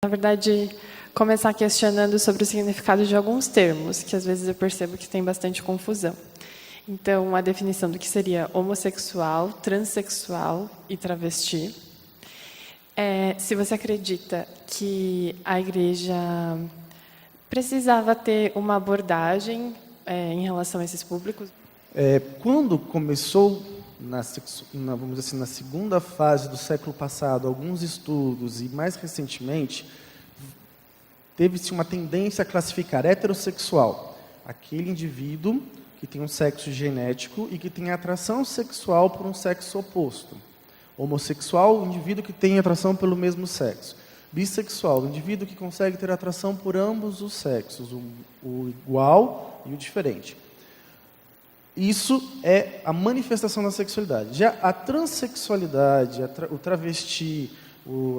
Na verdade, começar questionando sobre o significado de alguns termos, que às vezes eu percebo que tem bastante confusão. Então, a definição do que seria homossexual, transexual e travesti. Se você acredita que a igreja precisava ter uma abordagem em relação a esses públicos? Quando começou, vamos dizer assim, na segunda fase do século passado, alguns estudos, e mais recentemente, teve-se uma tendência a classificar heterossexual aquele indivíduo que tem um sexo genético e que tem atração sexual por um sexo oposto. Homossexual, o indivíduo que tem atração pelo mesmo sexo. Bissexual, o indivíduo que consegue ter atração por ambos os sexos, o igual e o diferente. Isso é a manifestação da sexualidade. Já a transexualidade, o travesti,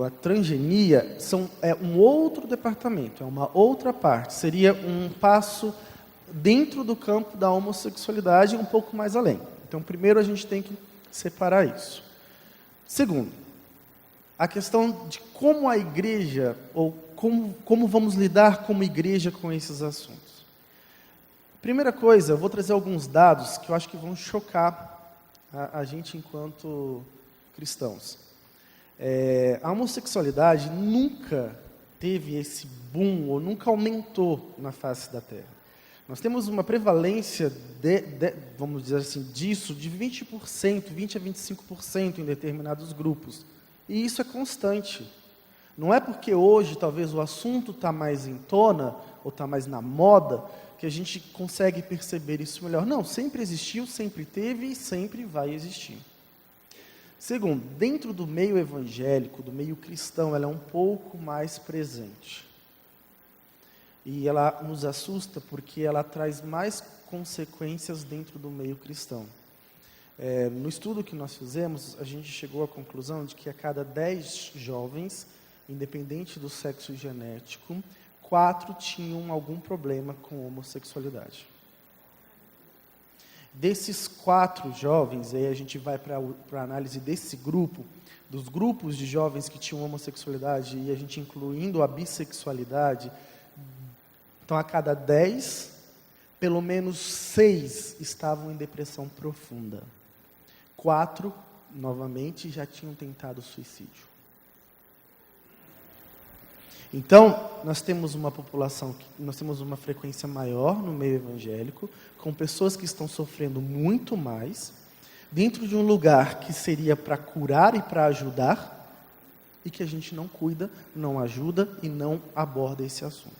a transgenia, é um outro departamento, é uma outra parte. Seria um passo dentro do campo da homossexualidade, um pouco mais além. Então, primeiro a gente tem que separar isso. Segundo, a questão de como a igreja, ou como vamos lidar como igreja com esses assuntos. Primeira coisa, eu vou trazer alguns dados que eu acho que vão chocar a gente enquanto cristãos. A homossexualidade nunca teve esse boom, ou nunca aumentou na face da Terra. Nós temos uma prevalência, vamos dizer assim, disso, de 20%, 20% a 25% em determinados grupos. E isso é constante. Não é porque hoje talvez o assunto está mais em tona, ou está mais na moda, que a gente consegue perceber isso melhor. Não, sempre existiu, sempre teve e sempre vai existir. Segundo, dentro do meio evangélico, do meio cristão, ela é um pouco mais presente. E ela nos assusta porque ela traz mais consequências dentro do meio cristão. No estudo que nós fizemos, a gente chegou à conclusão de que a cada 10 jovens, independente do sexo genético, 4 tinham algum problema com homossexualidade. Desses 4 jovens, aí a gente vai para a análise desse grupo, dos grupos de jovens que tinham homossexualidade, e a gente incluindo a bissexualidade, então a cada 10, pelo menos 6 estavam em depressão profunda. 4, novamente, já tinham tentado suicídio. Então, nós temos uma população, nós temos uma frequência maior no meio evangélico, com pessoas que estão sofrendo muito mais, dentro de um lugar que seria para curar e para ajudar, e que a gente não cuida, não ajuda e não aborda esse assunto.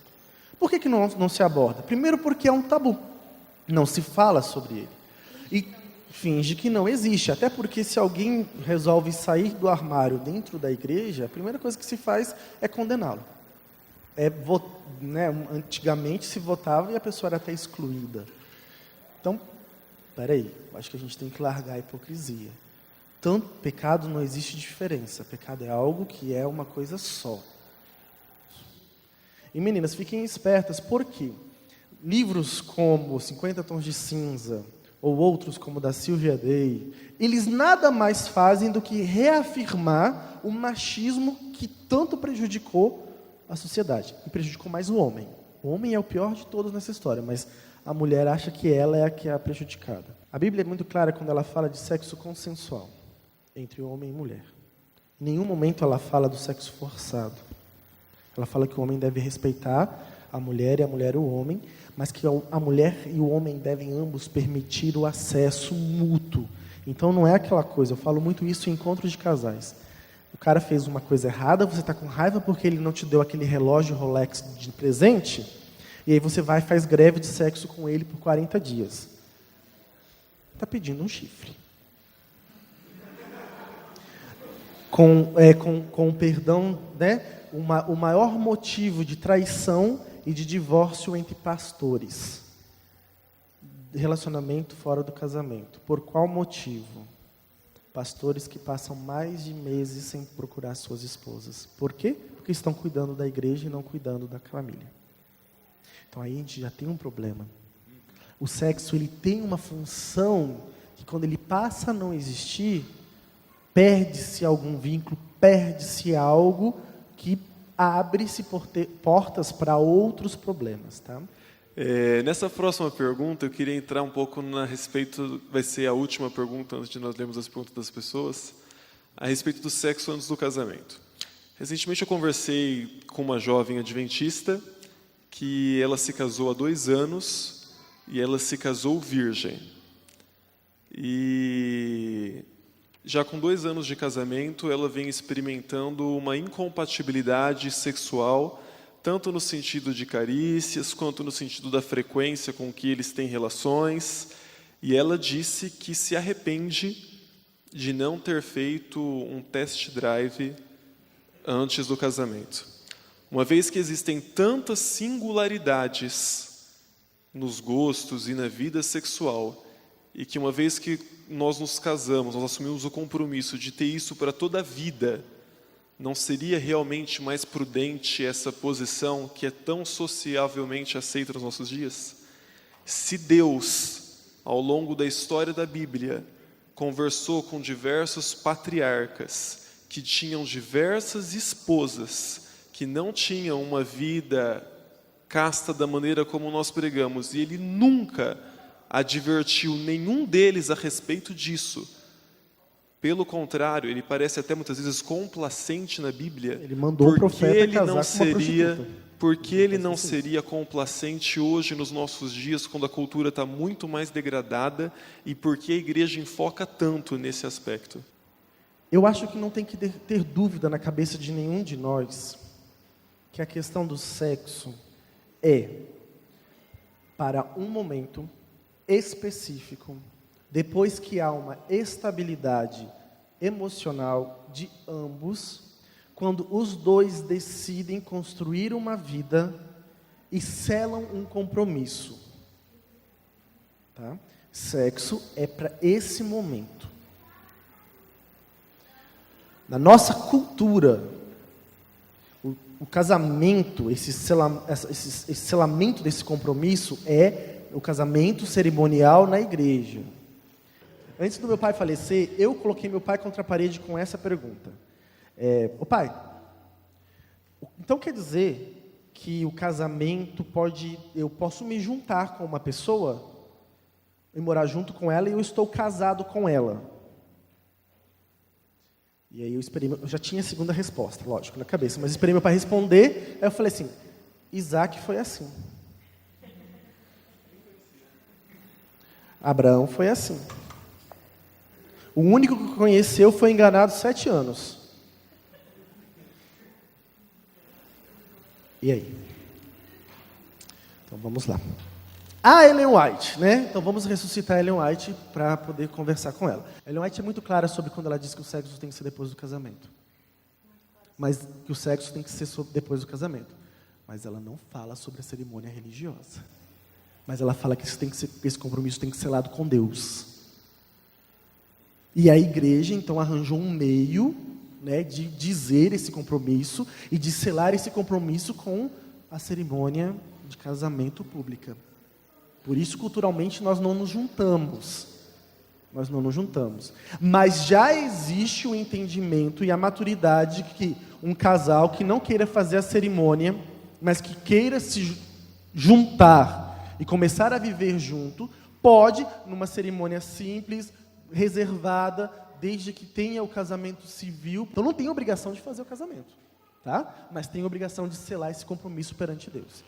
Por que não se aborda? Primeiro porque é um tabu, não se fala sobre ele. E finge que não existe, até porque se alguém resolve sair do armário dentro da igreja, a primeira coisa que se faz é condená-lo. Antigamente se votava e a pessoa era até excluída. Então, acho que a gente tem que largar a hipocrisia. Tanto pecado não existe diferença, pecado é algo que é uma coisa só. E meninas, fiquem espertas, porque livros como 50 Tons de Cinza, ou outros como da Sylvia Day, eles nada mais fazem do que reafirmar o machismo que tanto prejudicou a sociedade, e prejudicou mais o homem. O homem é o pior de todos nessa história, mas a mulher acha que ela é a que é a prejudicada. A Bíblia é muito clara quando ela fala de sexo consensual, entre homem e mulher. Em nenhum momento ela fala do sexo forçado. Ela fala que o homem deve respeitar a mulher e a mulher o homem, mas que a mulher e o homem devem ambos permitir o acesso mútuo. Então não é aquela coisa, eu falo muito isso em encontros de casais. O cara fez uma coisa errada, você está com raiva porque ele não te deu aquele relógio Rolex de presente, e aí você vai e faz greve de sexo com ele por 40 dias. Está pedindo um chifre. Com perdão, né? O maior motivo de traição e de divórcio entre pastores. Relacionamento fora do casamento. Por qual motivo? Pastores que passam mais de meses sem procurar suas esposas. Por quê? Porque estão cuidando da igreja e não cuidando da família. Então aí a gente já tem um problema. O sexo, ele tem uma função que quando ele passa a não existir, perde-se algum vínculo, perde-se algo que abre-se portas para outros problemas, tá? Nessa próxima pergunta, eu queria entrar um pouco a respeito, vai ser a última pergunta antes de nós lermos as perguntas das pessoas, a respeito do sexo antes do casamento. Recentemente eu conversei com uma jovem adventista que ela se casou há 2 anos e ela se casou virgem. E já com 2 anos de casamento, ela vem experimentando uma incompatibilidade sexual, tanto no sentido de carícias, quanto no sentido da frequência com que eles têm relações. E ela disse que se arrepende de não ter feito um test drive antes do casamento. Uma vez que existem tantas singularidades nos gostos e na vida sexual, e que uma vez que nós nos casamos, nós assumimos o compromisso de ter isso para toda a vida, não seria realmente mais prudente essa posição que é tão sociavelmente aceita nos nossos dias? Se Deus, ao longo da história da Bíblia, conversou com diversos patriarcas que tinham diversas esposas, que não tinham uma vida casta da maneira como nós pregamos, e Ele nunca advertiu nenhum deles a respeito disso. Pelo contrário, ele parece até muitas vezes complacente na Bíblia. Ele mandou o profeta casar com uma prostituta. Por que ele não seria complacente hoje nos nossos dias, quando a cultura está muito mais degradada, e por que a igreja enfoca tanto nesse aspecto? Eu acho que não tem que ter dúvida na cabeça de nenhum de nós que a questão do sexo é para um momento específico, depois que há uma estabilidade emocional de ambos, quando os dois decidem construir uma vida e selam um compromisso. Tá? Sexo é para esse momento. Na nossa cultura, o casamento, esse selamento desse compromisso é o casamento cerimonial na igreja. Antes do meu pai falecer, eu coloquei meu pai contra a parede com essa pergunta. Ô pai, então quer dizer que o casamento eu posso me juntar com uma pessoa e morar junto com ela e eu estou casado com ela? E aí eu já tinha a segunda resposta, lógico, na cabeça, mas esperei meu pai responder, aí eu falei assim, Isaac foi assim. Abraão foi assim. O único que conheceu foi enganado 7 anos. E aí? Então vamos lá. A Ellen White, né? Então vamos ressuscitar a Ellen White para poder conversar com ela. A Ellen White é muito clara sobre quando ela diz que o sexo tem que ser depois do casamento. Mas que o sexo tem que ser depois do casamento. Mas ela não fala sobre a cerimônia religiosa. Mas ela fala que esse compromisso tem que ser selado com Deus. E a igreja, então, arranjou um meio, né, de dizer esse compromisso e de selar esse compromisso com a cerimônia de casamento pública. Por isso, culturalmente, nós não nos juntamos. Nós não nos juntamos. Mas já existe o entendimento e a maturidade que um casal que não queira fazer a cerimônia, mas que queira se juntar e começar a viver junto, pode, numa cerimônia simples, reservada, desde que tenha o casamento civil. Então não tem obrigação de fazer o casamento, tá? Mas tem obrigação de selar esse compromisso perante Deus.